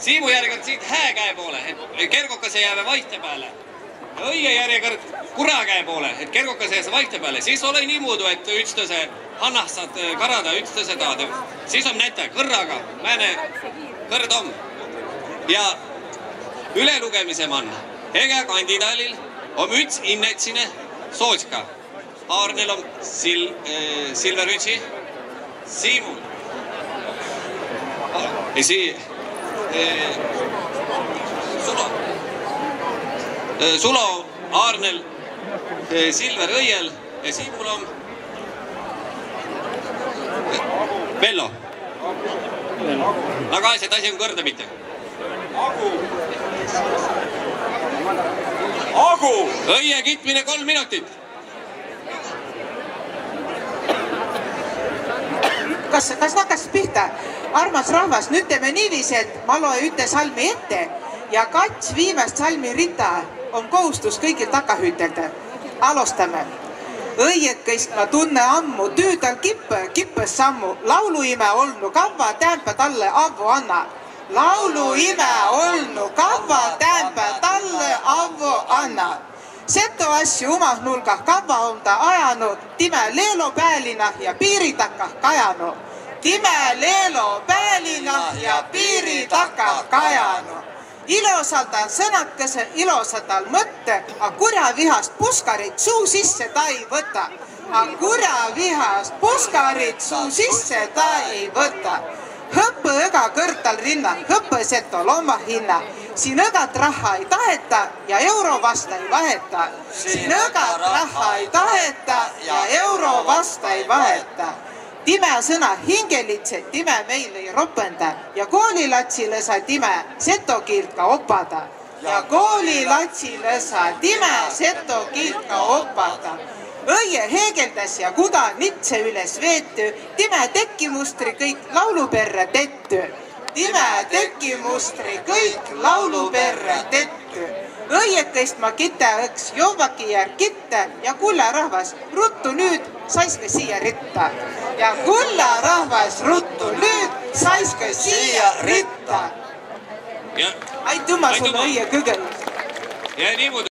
Siimu järjekord siit hää käe poole, et kergukase jääme vaihte peale. Õige järjekord kura käe poole, et kergukase jääse vaihte peale. Siis ole niimoodi, et ükstuse hannast saad karada ükstuse taada. Siis on näite kõrraga, määne kõrd on. Ja ülelugemise man. Ega kandidaadil on üks innetsine sootska. Aarnel on silverütsi. Siimul. Sulo Aarnel silver õiel ja Siimul on Vello. Aga asjad asi on kõrda mitte. Agu! Õie kitmine 3 minutit. Kas hakkas pihta? Armas rahvas, nüüd teeme niiviisi, et ma loe üte salmi ette ja 2 viimast salmi rita on kohustus kõigil takka hüütelda. Alustame. Õiekõist ma tunne ammu, tüüdal kippes sammu, lauluime olnu kavva täämpä talle avvu anna. Lauluime olnu kavva täämpä talle avvu anna. Seto asju umah nulgah kavva on ta ajanud, time leelo päälina ja piiri takah kajanud. Time leelo päälina ja piiri takah kajanud. Ilosaltal sõnakese, ilosaltal mõtte, a kurja vihast puskarit suu sisse ta ei võta. A kurja vihast puskarit suu sisse ta ei võta. Hõppe õga kõrtal rinna, hõppe seto lomma hinna. Siin õgat raha ei taheta ja euro vasta ei vaheta. Siin õgat raha ei taheta ja euro vasta ei vaheta. Time sõna hingelitse, time meil ei ropenda ja koolilatsile sa time seto kiilt ka opada. Ja koolilatsile sa time seto kiilt ka opada. Õie heegeldas ja kuda nitse üles veetu, time tekkimustri kõik lauluperre tettu. Time tekkimustri kõik lauluperre tettu. Õiekõist ma kite õks joovaki järg kitte ja kulla rahvas, ruttu nüüd saiske siia ritta. Ja kulla rahvas, ruttu nüüd saiske siia ritta. Aitüma sulle õie kõgel. Ja niimoodi.